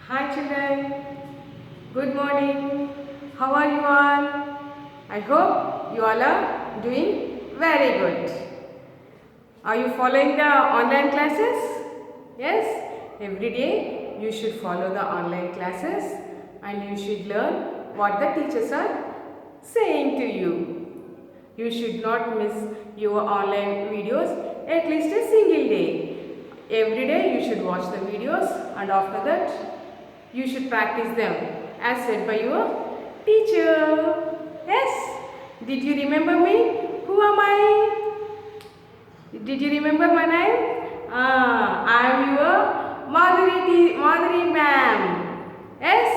Hi children, good morning. How are you all? I hope you all are doing very good. Are you following the online classes? Yes, every day you should follow the online classes and you should learn what the teachers are saying to you. You should not miss your online videos at least a single day. Every day you should watch the videos and after that you should practice them as said by your teacher. Yes? Did you remember me? Who am I? Did you remember my name? I am your Madhuri ma'am. Yes?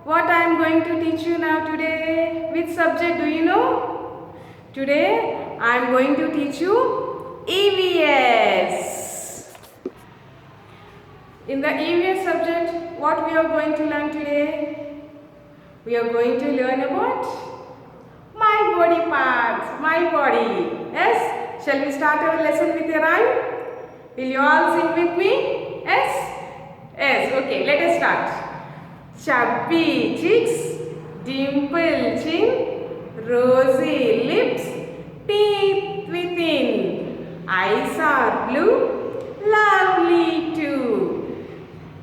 What I am going to teach you now today? Which subject do you know? Today I am going to teach you EVS. In the EVS subject, what we are going to learn today? We are going to learn about my body parts, my body. Yes? Shall we start our lesson with a rhyme? Will you all sing with me? Yes? Yes, okay, let us start. Chubby cheeks, dimple chin, rosy lips, teeth within, eyes are blue, lovely too.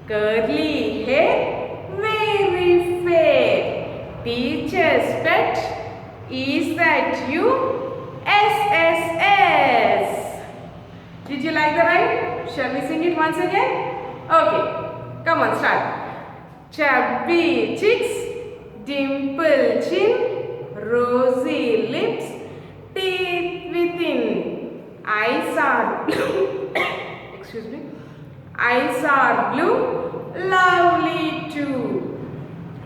Curly hair, very fair. Teacher's pet, is that you? SSS. Did you like the rhyme? Shall we sing it once again? Okay, come on, start. Chubby cheeks, dimple chin, rosy lips, teeth within, eyes are blue. Excuse me. Eyes are blue, lovely too.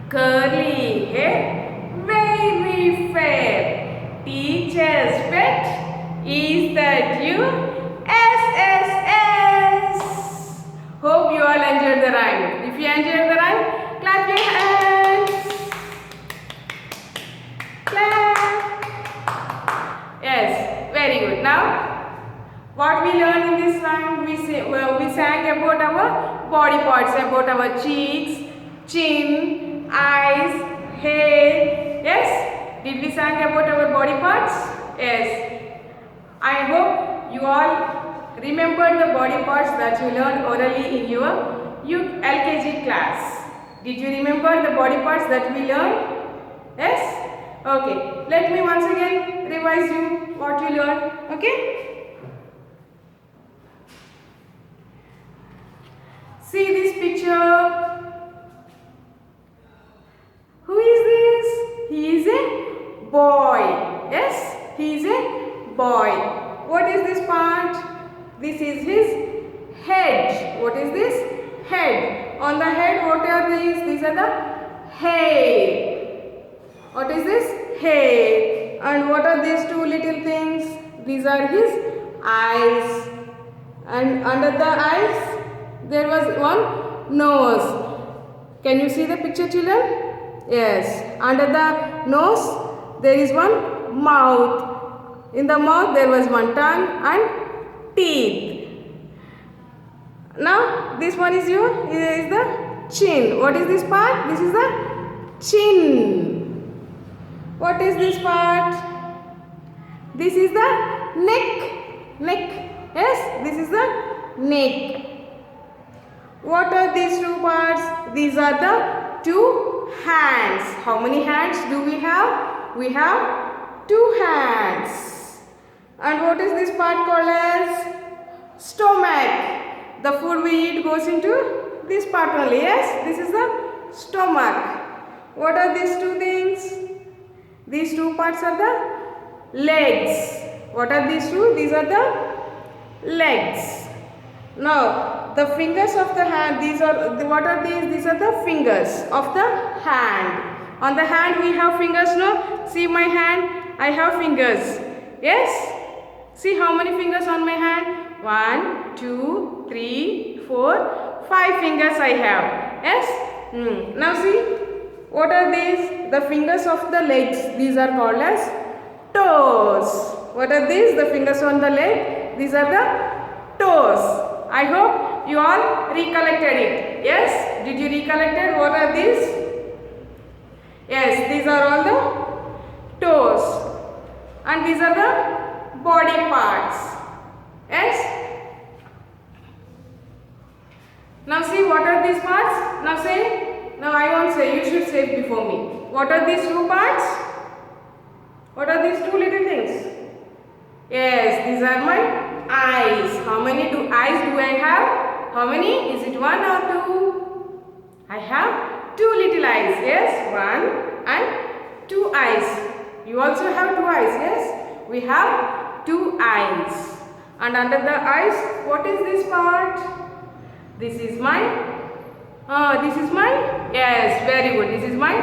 Curly hair, very fair. Teacher's pet, is that you? SSS. Hope you all enjoyed the rhyme. If you enjoyed the rhyme, clap your hands. Clap. Yes, very good. Now, what we learned in this rhyme, we sang about our body parts, about our cheeks, chin, eyes, hair. Yes? Did we sang about our body parts? Yes. I hope you all remembered the body parts that you learned orally in your LKG class. Did you remember the body parts that we learned? Yes? Okay. Let me once again revise you what you learned. Okay? See this picture. Who is this? He is a boy. Yes, he is a boy. What is this part? This is his head. What is this? Head. On the head, what are these? These are the hair. What is this? Hair. And what are these two little things? These are his eyes. And under the eyes, there was one nose. Can you see the picture, children? Yes. Under the nose, there is one mouth. In the mouth, there was one tongue and teeth. Now, this one is the chin. What is this part? This is the chin. What is this part? This is the neck. Neck. Yes, this is the neck. What are these two parts? These are the two hands. How many hands do we have? We have two hands. And what is this part called as? Stomach. The food we eat goes into this part only. Yes, this is the stomach. What are these two things? These two parts are the legs. What are these two? These are the legs. Now, the fingers of the hand, what are these? These are the fingers of the hand. On the hand we have fingers, no? See my hand, I have fingers. Yes? See how many fingers on my hand? 1, 2, 3, 4, 5 fingers I have. Yes? Now see, what are these? The fingers of the legs. These are called as toes. What are these? The fingers on the leg. These are the toes. I hope you all recollected it. Yes? Did you recollected what are these? Yes, these are all the toes. And these are the body parts. Yes? Now see what are these parts? Now say, now I won't say, you should say before me. What are these two parts? What are these two little things? Yes, these are my eyes. How many eyes do I have? How many? Is it one or two? I have two little eyes. Yes, one and two eyes. You also have two eyes. Yes, we have two eyes. And under the eyes, what is this part? This is my, yes, very good. This is my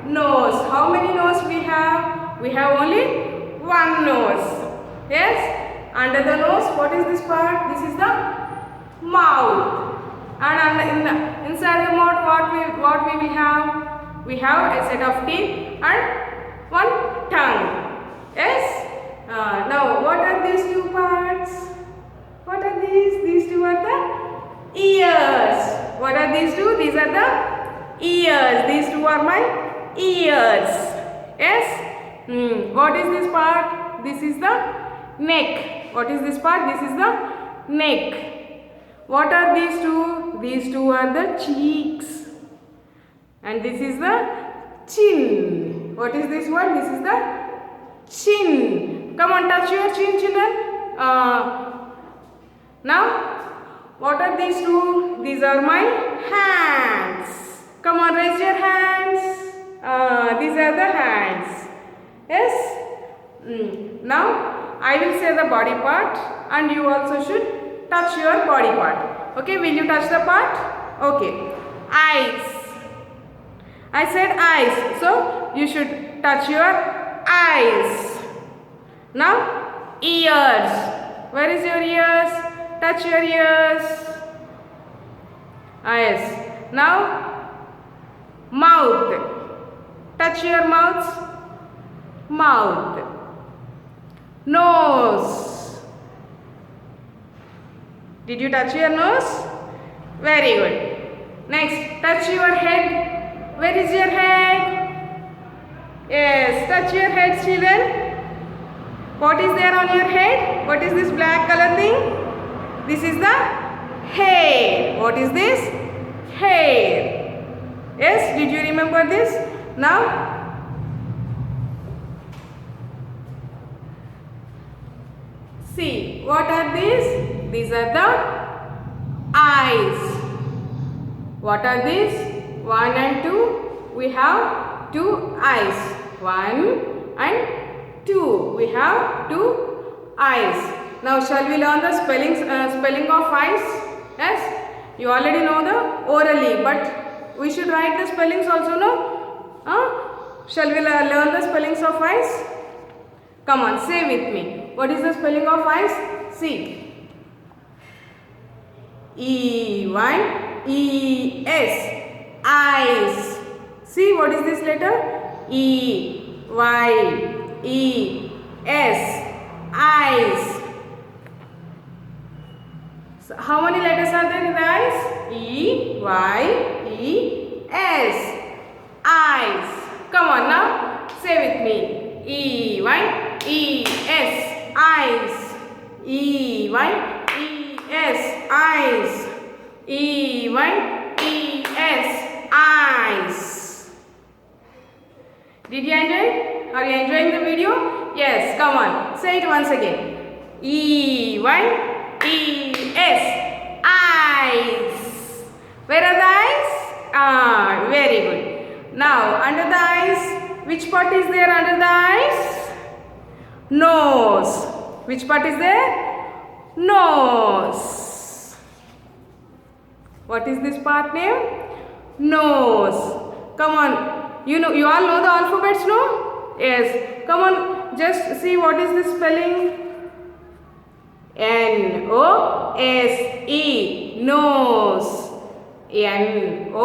nose. How many nose we have? We have only one nose. Yes, under the nose, what is this part? This is the mouth. And inside the mouth, what we will have? We have a set of teeth and one tongue. Yes. Now, what are these two parts? What are these? These two are the ears. What are these two? These are the ears. These two are my ears. Yes. What is this part? This is the neck. What is this part? This is the neck. What are these two? These two are the cheeks. And this is the chin. What is this one? This is the chin. Come on, touch your chin, children. Now, what are these two? These are my hands. Come on, raise your hands. These are the hands. Yes? Now, I will say the body part and you also should touch your body part. Okay, will you touch the part? Okay. Eyes. I said eyes. So, you should touch your eyes. Now, ears. Where is your ears? Touch your ears. Yes. Now, mouth. Touch your mouth. Mouth. Nose. Did you touch your nose? Very good. Next, touch your head. Where is your head? Yes, touch your head, children. What is there on your head? What is this black color thing? This is the hair. What is this? Hair. Yes, did you remember this? Now, see, what are these? These are the eyes. What are these? 1 and 2. We have 2 eyes. 1 and 2. We have 2 eyes. Now, shall we learn the spelling of eyes? Yes? You already know the orally, but we should write the spellings also, no? Shall we learn the spellings of eyes? Come on, say with me. What is the spelling of eyes? See. E-Y-E-S. Eyes. See, what is this letter? E-Y-E-S. Eyes. So, how many letters are there in the eyes? E-Y-E-S. Eyes. Come on now, say with me. E-Y-E-S. Eyes. E-Y-E-S. Eyes. E-Y-E-S. Eyes. Did you enjoy? Are you enjoying the video? Yes, come on. Say it once again. E-Y-E-S. Eyes. Where are the eyes? Very good. Now, under the eyes, which part is there under the eyes? Nose. Which part is there? Nose. What is this part name? Nose. Come on. You all know the alphabets, no? Yes. Come on. Just see what is this spelling. N-O-S-E. Nose. N-O-S-E.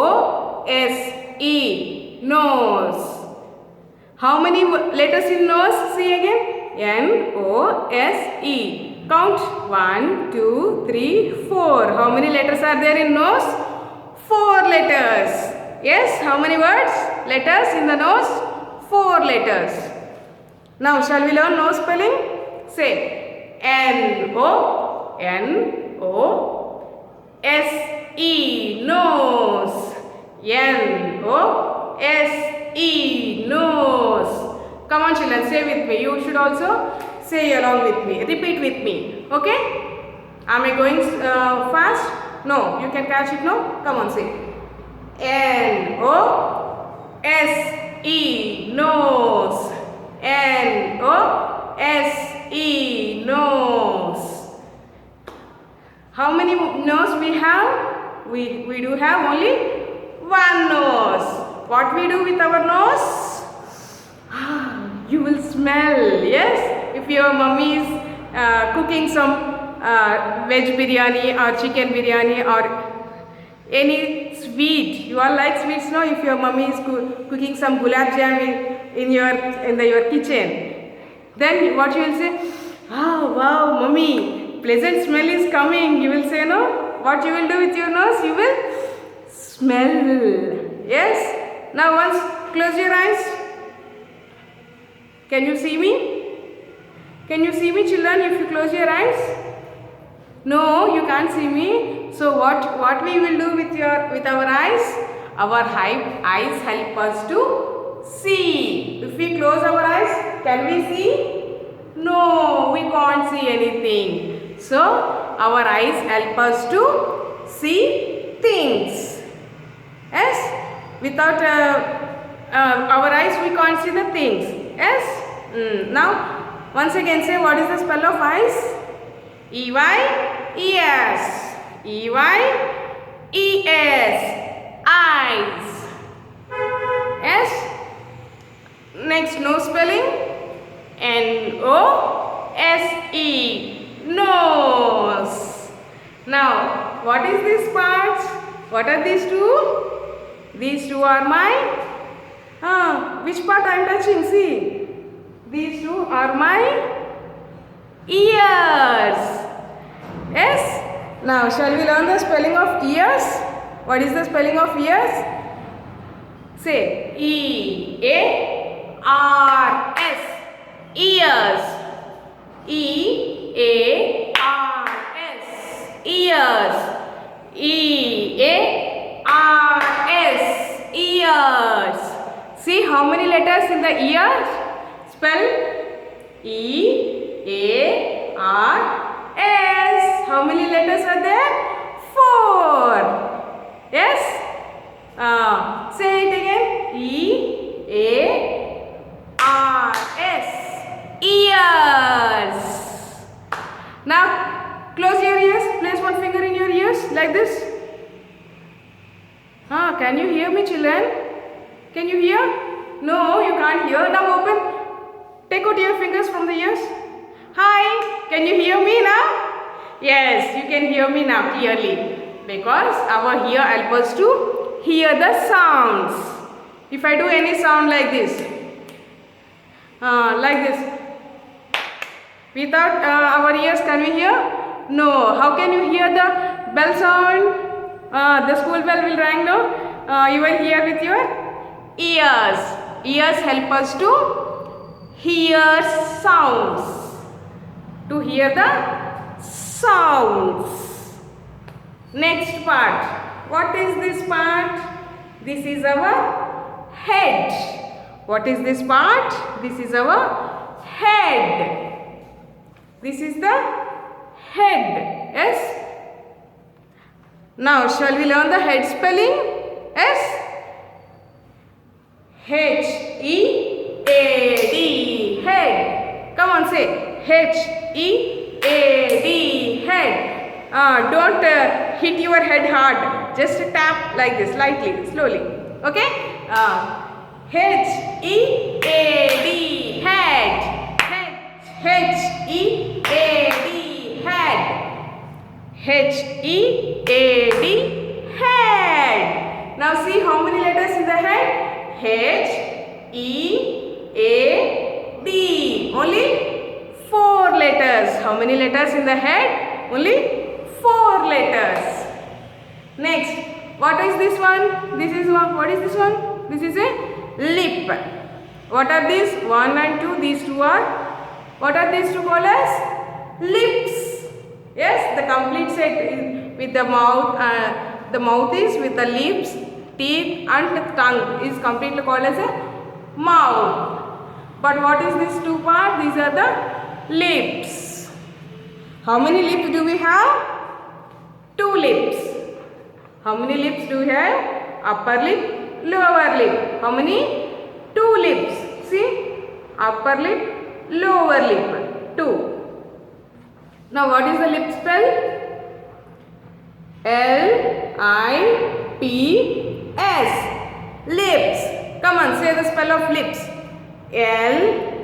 Nose. How many letters in nose? See again. N-O-S-E. Count 1, 2, 3, 4. How many letters are there in nose? 4 letters. Yes, how many words? Letters in the nose? 4 letters. Now, shall we learn nose spelling? Say N-O-S-E, nose. N-O-S-E, nose. Come on children, say with me. You should also say along with me. Repeat with me. Okay? Am I going fast? No. You can catch it now? Come on, say. N-O-S-E, nose. N-O-S-E, nose. How many nose we have? We do have only one nose. What we do with our nose? You will smell, yes? If your mummy is cooking some veg biryani or chicken biryani or any sweet, you all like sweets, no? If your mummy is cooking some gulab jam in your kitchen, then what you will say? Oh wow, mummy, pleasant smell is coming. You will say, no? What you will do with your nose? You will smell. Yes? Now once close your eyes. Can you see me? Can you see me children if you close your eyes? No, you can't see me. So what we will do with our eyes? Our eyes help us to see. If we close our eyes, can we see? No, we can't see anything. So our eyes help us to see things. Yes? Without our eyes we can't see the things. Yes? Now once again say, what is the spell of eyes? E-Y-E-S. E-Y-E-S. Eyes. Yes? Next, nose spelling. N-O-S-E. Nose. Now, what is this part? What are these two? These two are my which part I am touching? See, these two are my ears. Yes? Now, shall we learn the spelling of ears? What is the spelling of ears? Say E-A-R-S. Ears. E-A-R-S. Ears. E-A-R-S. Ears. See how many letters in the ears? Spell E-A-R-S. How many letters are there? 4. Yes? Say it again. E-A-R-S. Ears. Now, close your ears. Place one finger in your ears like this. Can you hear me, children? Can you hear? No, you can't hear. Now open. Take out your fingers from the ears. Hi, can you hear me now? Yes, you can hear me now clearly. Because our ear helps us to hear the sounds. If I do any sound like this. Without our ears, can we hear? No. How can you hear the bell sound? The school bell will ring, no? You will hear with your ears. Ears help us to hear sounds. To hear the sounds. Next part. What is this part? This is our head. What is this part? This is our head. This is the head. Yes? Now, shall we learn the head spelling? Yes? H-E-A-D. Head. Come on, say H-E-A-D. Head. Don't hit your head hard. Just tap like this, lightly, slowly. Okay? H-E-A-D. Head. H-E-A-D. Head. H-E-A-D. Head. Now see how many letters in the head? H-E-A-D. Only 4 letters. letters. How many letters in the head? Only 4 letters. Next, what is this one? This is one. What is this one? This is a lip. What are these? 1 and 2. These two are. What are these two called as? Lips. Yes, the complete set is with the mouth. The mouth is with the lips, teeth and the tongue is completely called as a mouth. But what is this two part? These are the lips. How many lips do we have? 2 lips. How many lips do we have? Upper lip, lower lip. How many? 2 lips. See? Upper lip, lower lip. 2. Now what is the lip spell? L-I-P-S. Lips. Come on, say the spell of lips. L-I-P-S.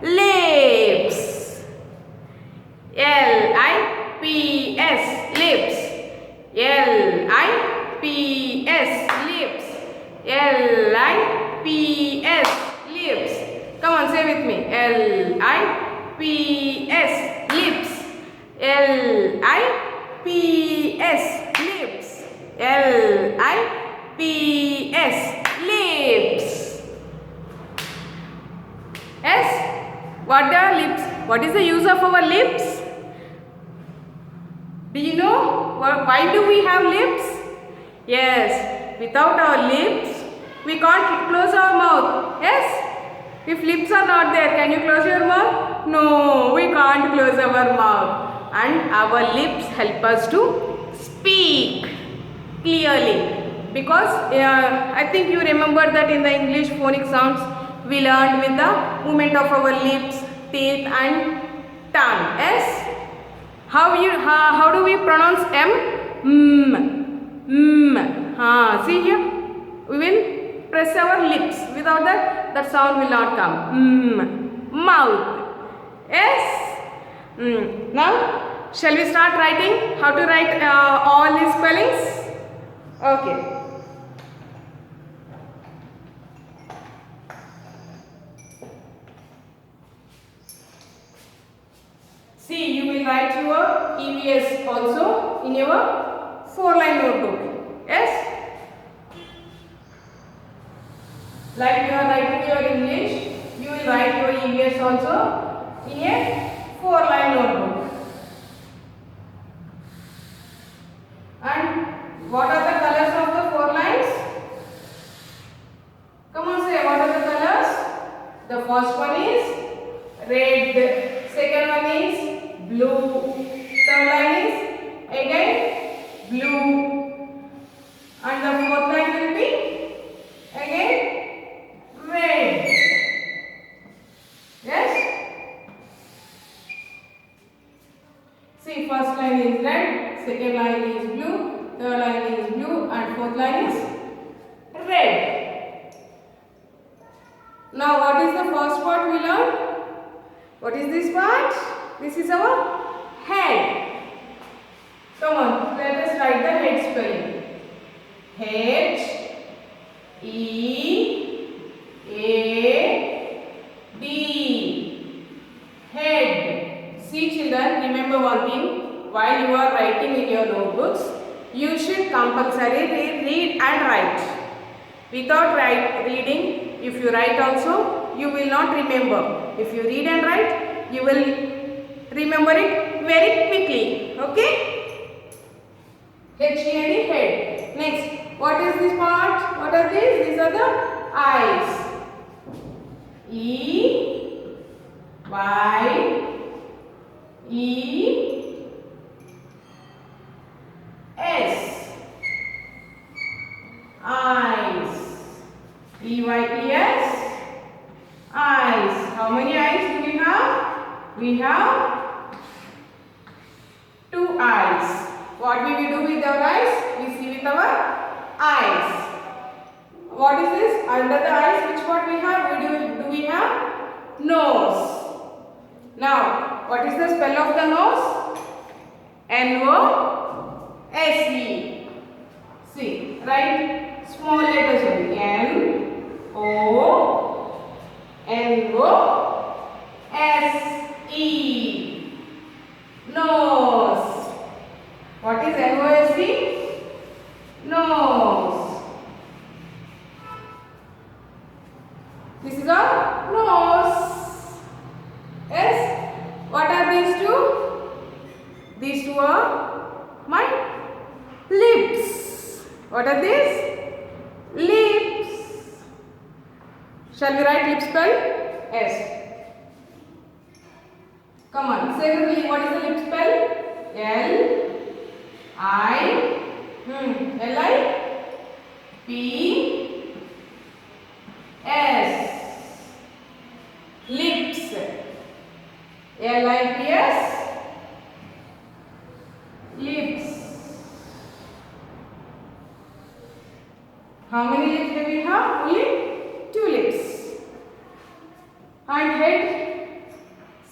Lips. L-I-P-S. Lips. L-I-P-S. Lips. L-I-P-S. Lips. Come on, say with me. L-I-P-S. Lips. L-I-P-S. Lips. L-I-P-S. Lips. Yes? What are lips? What is the use of our lips? Do you know why do we have lips? Yes, without our lips, we can't close our mouth. Yes? If lips are not there, can you close your mouth? No, we can't close our mouth. And our lips help us to speak clearly. Because I think you remember that in the English phonic sounds we learned with the movement of our lips, teeth and tongue. Yes? How do we pronounce M? See here? We will press our lips. Without that sound will not come. Mouth. Yes? Now, shall we start writing? How to write all these spellings? Okay. See, you will write your EVS also in your 4-line notebook. Yes? Like you are writing your English, you will write your EVS also in a 4-line notebook. And what are the colors of the 4 lines? Come on, say what are the colors? The first one is red, second one is blue, third line is again blue, and the fourth line will be again red. Yes? See, first line is red, second line is blue, third line is blue and fourth line is red. Now what is the first part we learned? What is this part? This is our head. Come on, let us write the head spelling. H-E-A-D. Head. See children, remember one thing. While you are writing in your notebooks, you should compulsorily read and write. Without reading, if you write also, you will not remember. If you read and write, you will remember it very quickly. Okay? H-E-A-D, head. Next, what is this part? What are these? These are the eyes. E-Y-E-S. Eyes. E-Y-E-S. Eyes. How many eyes do we have? We have 2 eyes. What will we do with our eyes? We see with our eyes. What is this? Under the eyes, which part we have? Do we have? Nose. Now, what is the spell of the nose? N-O-S-E. See, write small letters only. N-O-S-E. S-E. Nose. What is N-O-S-E? Nose. This is a nose. Yes. What are these two? These two are my lips. What are these? Lips. Shall we write lip spell? Yes. Come on, say with me, what is the lip spell? L-I-P-S. Lips. L-I-P-S. Lips. How many lips do we have? Only 2 lips. And head.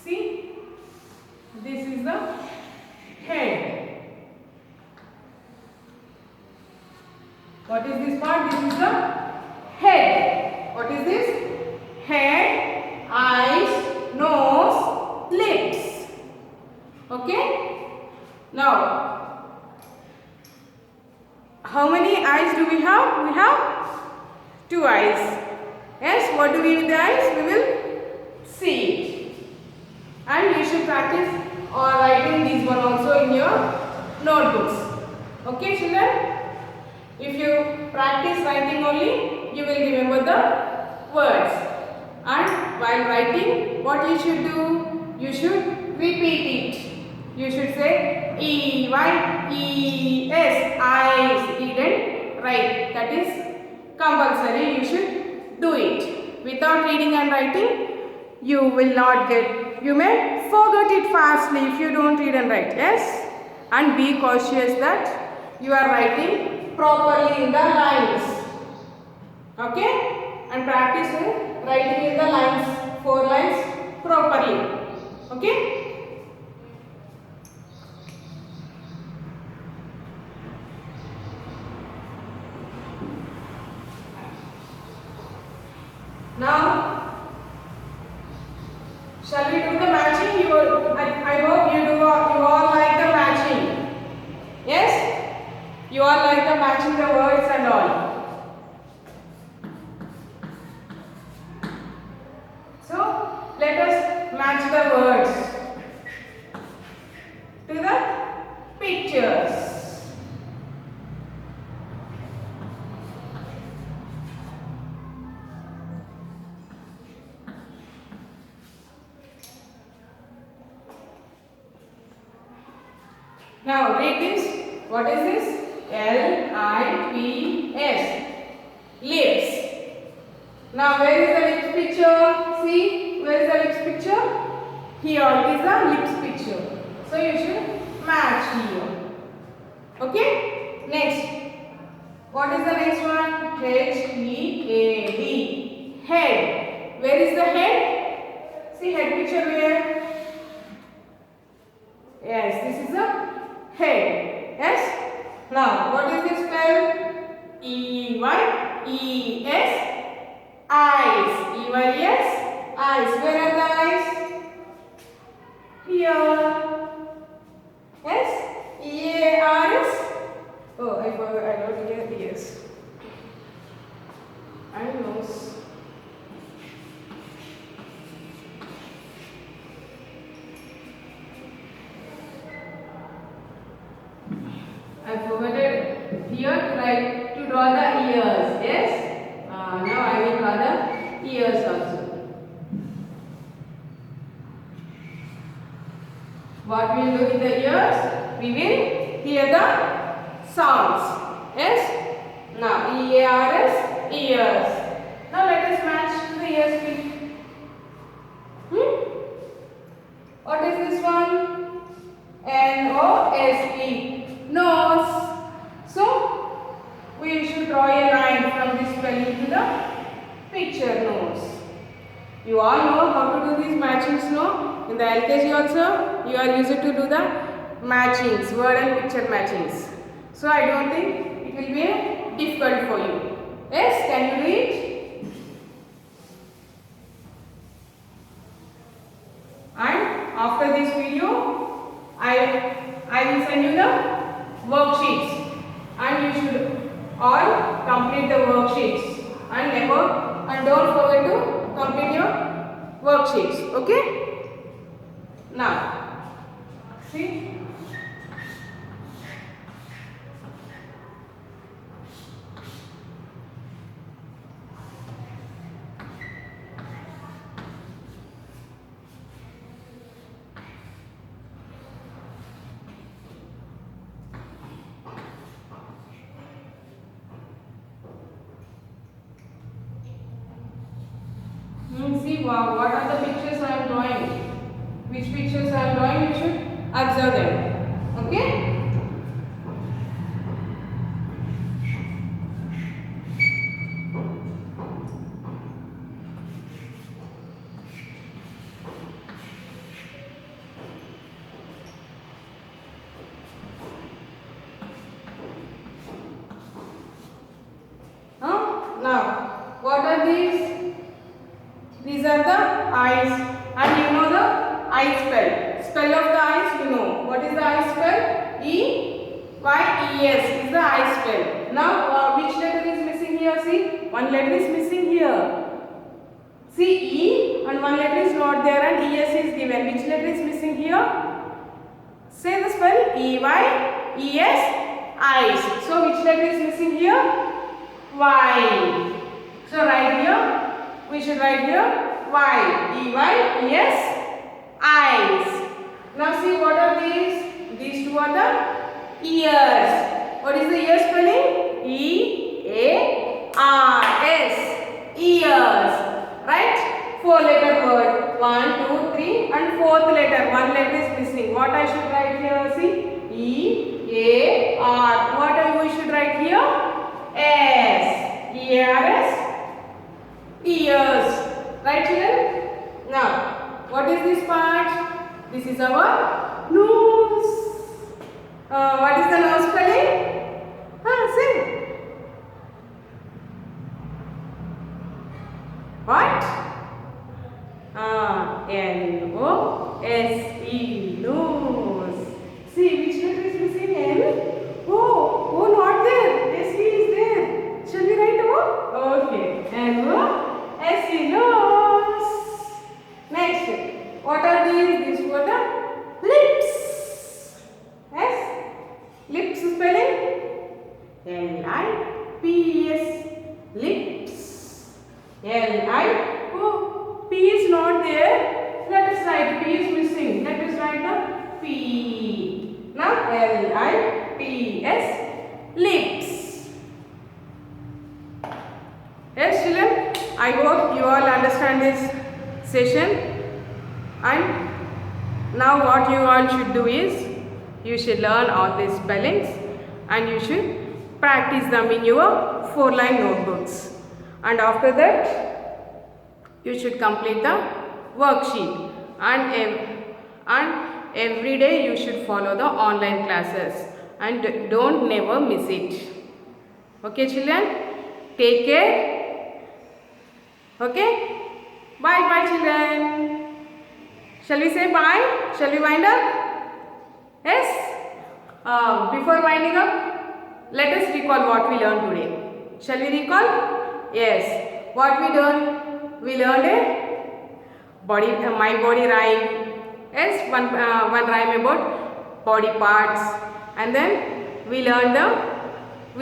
See, this is the head. What is this part? This is the head. What is this? Head, eyes, nose, lips. Okay? Now, how many eyes do we have? We have 2 eyes. Yes, what do we do with the eyes? We will see it. And you should practice or writing these one also in your notebooks. Okay, children? If you practice writing only, you will remember the words. And while writing, what you should do? You should repeat it. You should say E-Y-E-S, eyes, didn't write. That is compulsory. You should do it. Without reading and writing, you will not get, you may forget it fastly if you don't read and write. Yes? And be cautious that you are writing properly in the lines. Okay? And practice writing in the lines, 4 lines properly. Okay? Now, shall we do the matching? I hope you all like the matching. Yes? You all like the matching the words and all. So, let us match the words to the pictures. Now read this. What is this? L-I-P-S. Lips. Now where is the lips picture? See, where is the lips picture? Here it is the lips picture. So you should match here. Okay? Next. What is the next one? H-E-A-D. Head. Where is the head? See head picture where? Yes, this is the head. Yes? Now, what is this spell? E-Y-E-S. Eyes. E-Y-E-S. Eyes. Where are the eyes? Here. Yes? E-A-R-S. Oh, I forgot. I wrote here ears. And nose. I forgot here to draw the ears. Yes? Now I will draw the ears also. What we will do with the ears? We will hear the sounds. Yes? Now E-A-R-S, ears. Now let us match the ears with. What is this one? N-O-S-E. Nose. So, we should draw a line from this spelling to the picture nose. You all know how to do these matchings, no? In the LKG also, you are used to do the matchings, word and picture matchings. So, I don't think it will be difficult for you. Yes, can you read? worksheets, and you should all complete the worksheets, and don't forget to complete your worksheets. Okay? Now, see. See wow, what are the pictures I am drawing? Which pictures I am drawing? You should observe them. Okay? Now, what are these? These are the eyes, and you know the eye spell. Spell of the eyes, you know. What is the eye spell? E-Y-E-S is the eye spell. Now, which letter is missing here? See, one letter is missing here. See, E and one letter is not there, and E-S is given. Which letter is missing here? Say the spell. E-Y-E-S, eyes. So, which letter is missing here? Y. So, right here. We should write here Y, E-Y-E-S, eyes. Now see, what are these? These two are the ears. What is the ear spelling? E-A-R-S, ears. Right? 4-letter word. 1, 2, 3 and 4th letter. One letter is missing. What I should write here? See? E-A-R. What we should write here? S. E-A-R-S. Ears. Right, children? Now, what is this part? This is our nose. What is the nose spelling? Say. What? N-O-S-E, nose. See, which letter is missing? N? Oh, not there. S-E is there. Shall we write O? Okay. N-O-S-E, nose. Next, what are these? These were the lips. Yes? Lips spelling? L-I-P-S. Lips. L-I. P is not there. Let us write. P is missing. Let us write the P. Now L-I-P-S. Lips. Yes, children. I hope you all understand this session. And now what you all should do is, you should learn all these spellings and you should practice them in your 4-line notebooks. And after that, you should complete the worksheet, and every day you should follow the online classes and don't never miss it. Okay, children? Take care. Okay? Bye children. Shall we say bye? Shall we wind up? Yes? Before winding up, let us recall what we learned today. Shall we recall? Yes. What we learned? We learned a my body rhyme. Yes, one rhyme about body parts, and then we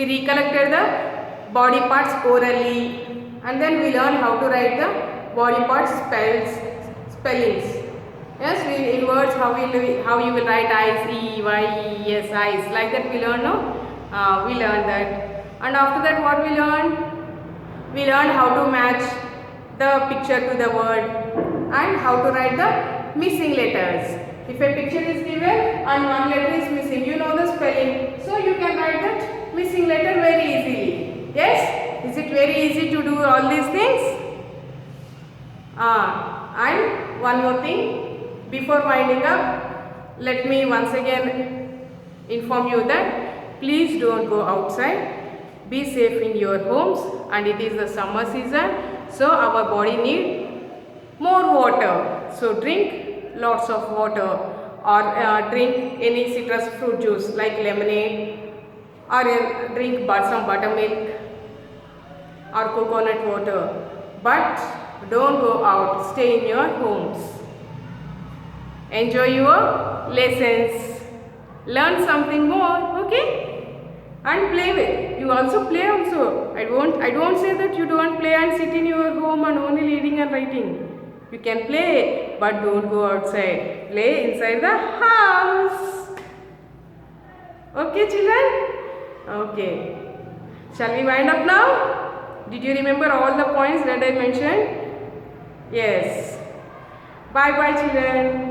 recollected the body parts orally, and then we learned how to write the body parts spellings. Yes, in words how you will write eyes, E-Y-E-S, eyes, like that we learned. We learned that, and after that what we learned? We learned how to match the picture to the word and how to write the missing letters. If a picture is given and one letter is missing, you know the spelling, so you can write that missing letter very easily. Yes? Is it very easy to do all these things? And one more thing, before winding up, let me once again inform you that please don't go outside. Be safe in your homes, and it is the summer season. So our body needs more water. So drink lots of water. or drink any citrus fruit juice like lemonade, or drink some buttermilk or coconut water. But don't go out, stay in your homes. Enjoy your lessons, learn something more, okay? And play with. You also play also. I don't say that you don't play and sit in your home and only reading and writing. You can play, but don't go outside. Play inside the house. Okay, children? Okay. Shall we wind up now? Did you remember all the points that I mentioned? Yes. Bye bye, children.